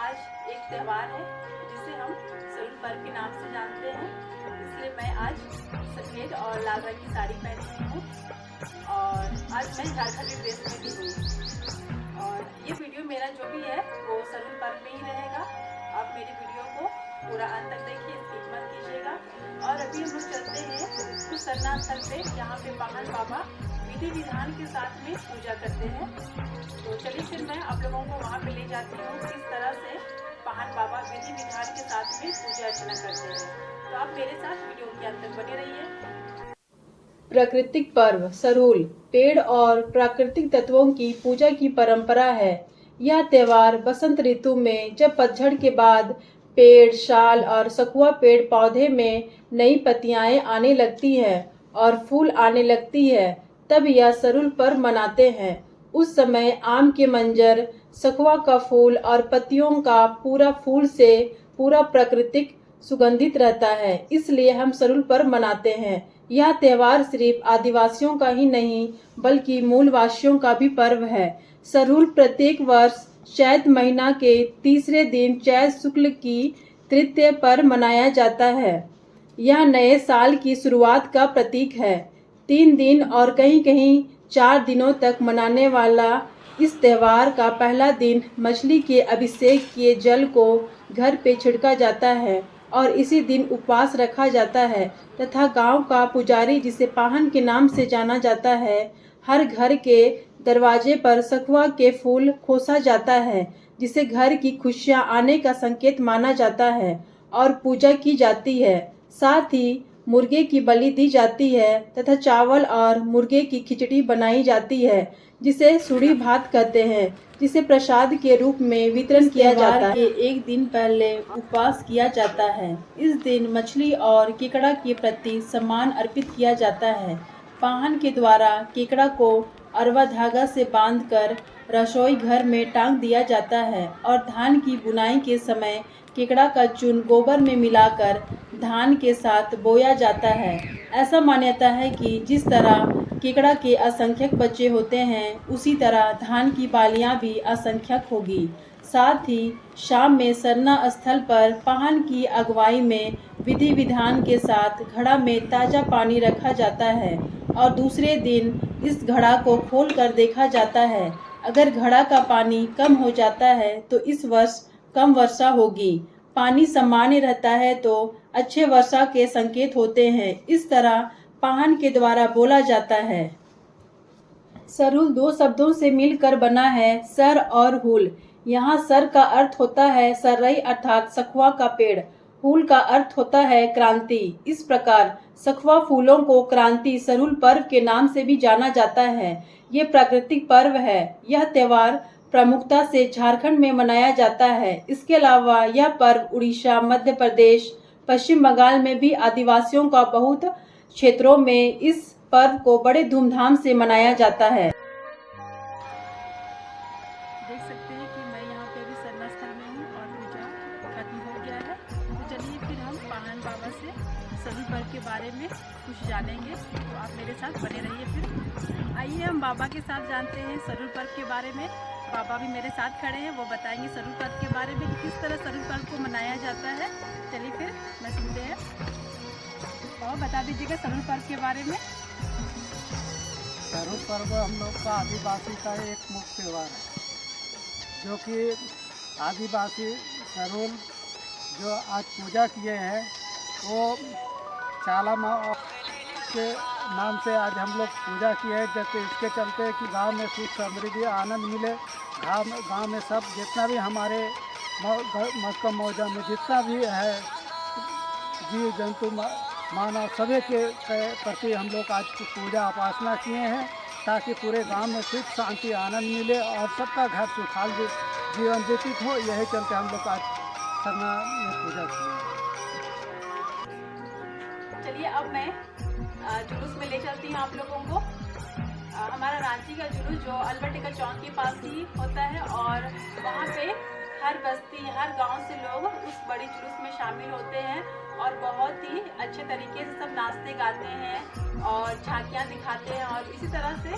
आज एक त्यौहार है जिसे हम सरूल पर्व के नाम से जानते हैं, इसलिए मैं आज सफ़ेद और लाल रंग की साड़ी पहनी हुई हूँ और आज मैं झारखंडी ड्रेस में भी हूँ। और ये वीडियो मेरा जो भी है वो सरूल पर्व में ही रहेगा। आप मेरी वीडियो को पूरा अंत तक देखिए, स्किप मत कीजिएगा। और अभी हम लोग चलते हैं उस सरना स्थल पे जहाँ पे पाहन बाबा विधि विधान के साथ में पूजा करते हैं। तो चलिए फिर मैं आप लोगों को वहाँ पे ले जाती हूँ किस तरह से पाहन बाबा विधि विधान के साथ में पूजा अर्चना करते हैं। तो आप मेरे साथ वीडियो के अंत तक बने रहिए। प्राकृतिक पर्व सरूल पेड़ और प्राकृतिक तत्वों की पूजा की परंपरा है। यह त्योहार बसंत ऋतु में जब पतझड़ के बाद पेड़, शाल और सखुआ पेड़ पौधे में नई पत्तियां आने लगती है और फूल आने लगती है, तब यह सरूल पर्व मनाते हैं। उस समय आम के मंजर, सखुआ का फूल और पत्तियों का पूरा फूल से पूरा प्राकृतिक सुगंधित रहता है, इसलिए हम सरूल पर्व मनाते हैं। यह त्योहार सिर्फ आदिवासियों का ही नहीं बल्कि मूलवासियों का भी पर्व है। सरूल प्रत्येक वर्ष चैत महीना के तीसरे दिन चैत शुक्ल की तृतीया पर मनाया जाता है। यह नए साल की शुरुआत का प्रतीक है। 3 दिन और कहीं कहीं 4 दिनों तक मनाने वाला इस त्योहार का पहला दिन मछली के अभिषेक किए जल को घर पे छिड़का जाता है और इसी दिन उपवास रखा जाता है तथा गांव का पुजारी, जिसे पाहन के नाम से जाना जाता है, हर घर के दरवाजे पर सखुआ के फूल खोसा जाता है, जिसे घर की खुशियां आने का संकेत माना जाता है और पूजा की जाती है। साथ ही मुर्गे की बलि दी जाती है तथा चावल और मुर्गे की खिचड़ी बनाई जाती है, जिसे सुड़ी भात कहते हैं, जिसे प्रसाद के रूप में वितरण किया जाता है। एक दिन पहले उपवास किया जाता है। इस दिन मछली और केकड़ा के प्रति सम्मान अर्पित किया जाता है। पाहन के द्वारा केकड़ा को अरवा धागा से बांधकर रसोई घर में टांग दिया जाता है और धान की बुनाई के समय केकड़ा का चून गोबर में मिलाकर धान के साथ बोया जाता है। ऐसा मान्यता है कि जिस तरह केकड़ा के असंख्यक बच्चे होते हैं, उसी तरह धान की बालियां भी असंख्यक होगी। साथ ही शाम में सरना स्थल पर पाहन की अगुवाई में विधि विधान के साथ घड़ा में ताज़ा पानी रखा जाता है और दूसरे दिन इस घड़ा को खोल कर देखा जाता है। अगर घड़ा का पानी कम हो जाता है तो इस वर्ष कम वर्षा होगी, पानी सामान्य रहता है तो अच्छे वर्षा के संकेत होते हैं। इस तरह पाहन के द्वारा बोला जाता है। सरूल 2 शब्दों से मिलकर बना है, सर और हुल। यहाँ सर का अर्थ होता है सर्रई अर्थात सखुआ का पेड़, हुल का अर्थ होता है क्रांति। इस प्रकार सखुआ फूलों को क्रांति सरूल पर्व के नाम से भी जाना जाता है। ये प्राकृतिक पर्व है। यह त्योहार प्रमुखता से झारखंड में मनाया जाता है। इसके अलावा यह पर्व उड़ीसा, मध्य प्रदेश, पश्चिम बंगाल में भी आदिवासियों का बहुत क्षेत्रों में इस पर्व को बड़े धूमधाम से मनाया जाता है। देख सकते हैं कि मैं यहाँ पे अभी सरना स्थल में हूँ और पूजा खत्म हो गया है। तो चलिए फिर हम पाहन बाबा से सरूल पर्व के बारे में कुछ जानेंगे। तो आप मेरे साथ बने रहिए। फिर आइए हम बाबा के साथ जानते हैं सरूल पर्व के बारे में। बाबा भी मेरे साथ खड़े हैं, वो बताएंगे सरूल पर्व के बारे में कि किस तरह सरूल पर्व को मनाया जाता है। चलिए फिर मैं सुनते हैं और बता दीजिएगा सरूल पर्व के बारे में। सरूल पर्व हम लोग का आदिवासी का एक मुख्य त्यौहार है, जो कि आदिवासी सरूल जो आज पूजा किए हैं वो चाला माँ के नाम से आज हम लोग पूजा किए हैं, जैसे इसके चलते कि गांव में सुख समृद्धि आनंद मिले। गांव में सब जितना भी हमारे मक्का मौजा में जितना भी है जीव जंतु मानव सभी के प्रति हम लोग आज पूजा उपासना किए हैं, ताकि पूरे गांव में सुख शांति आनंद मिले और सबका घर सुखाल जीवन व्यतीत हो। यही चलते हम लोग आज सरना में पूजा किए। चलिए अब मैं जुलूस में ले चलती हूँ आप लोगों को। हमारा रांची का जुलूस जो अल्बर्टिका चौक के पास ही होता है और वहाँ पे हर बस्ती, हर गांव से लोग उस बड़ी जुलूस में शामिल होते हैं और बहुत ही अच्छे तरीके से सब नाचते गाते हैं और झांकियाँ दिखाते हैं और इसी तरह से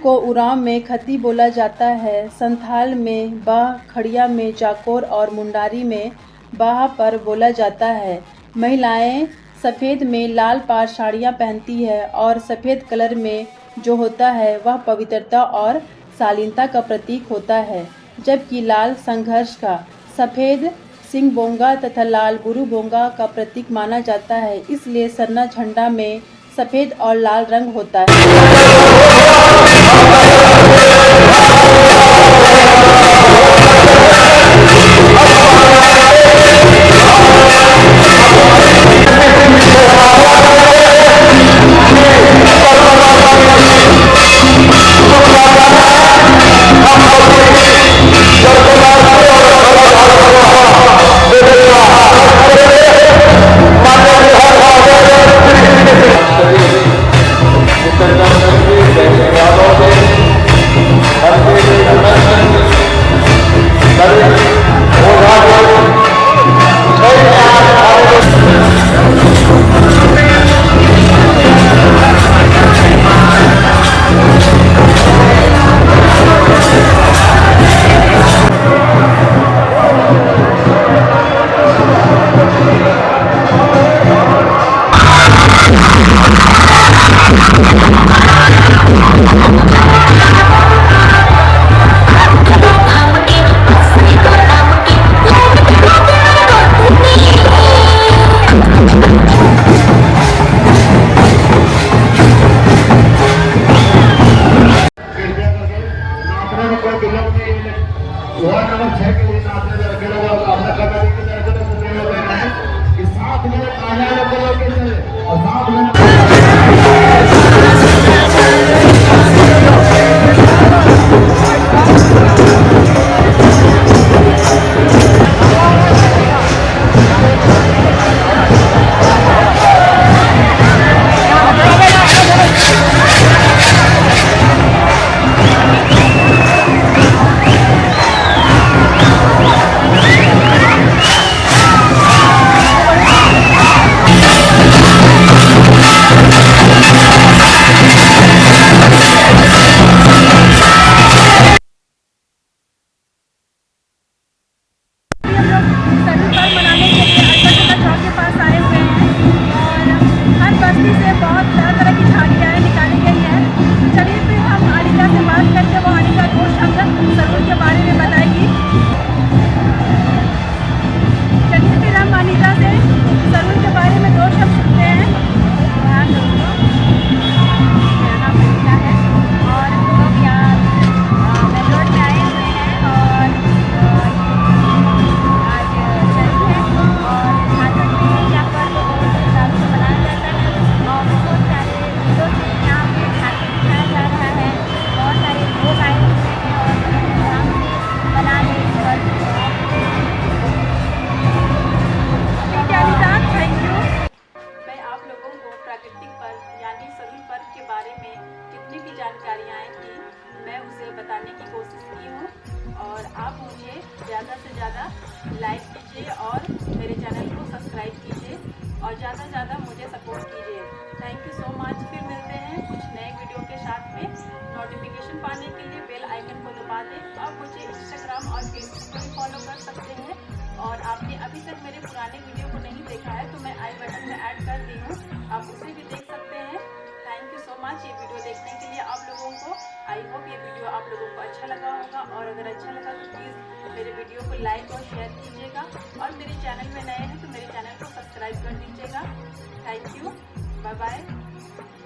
को उरांव में खती बोला जाता है, संथाल में बाह, खड़िया में जाकोर और मुंडारी में बाह पर बोला जाता है। महिलाएं सफ़ेद में लाल पार साड़ियाँ पहनती है और सफ़ेद कलर में जो होता है वह पवित्रता और शालीनता का प्रतीक होता है, जबकि लाल संघर्ष का, सफ़ेद सिंह बोंगा तथा लाल बुरु बोंगा का प्रतीक माना जाता है। इसलिए सरना झंडा में सफ़ेद और लाल रंग होता है। बताने की कोशिश की हूँ और आप मुझे ज़्यादा से ज़्यादा लाइक कीजिए और मेरे चैनल को सब्सक्राइब कीजिए और ज़्यादा से ज़्यादा मुझे सपोर्ट कीजिए। Thank you so much. फिर मिलते हैं कुछ नए वीडियो के साथ में। नोटिफिकेशन पाने के लिए बेल आइकन को दबा दें। आप मुझे इंस्टाग्राम और फेसबुक पर भी फॉलो कर सकते हैं और आपने अभी तक मेरे पुराने वीडियो को नहीं देखा है तो मैं आई बटन में ऐड कर दी हूँ, आप उसे भी देख सकते हैं। थैंक यू सो मच ये वीडियो देखने के लिए आप लोगों को। आई होप ये वीडियो आप लोगों को अच्छा लगा होगा और अगर अच्छा लगा तो प्लीज़ मेरे वीडियो को लाइक और शेयर कीजिएगा और मेरे चैनल में नए हैं तो मेरे चैनल को सब्सक्राइब कर दीजिएगा। Thank you, bye bye.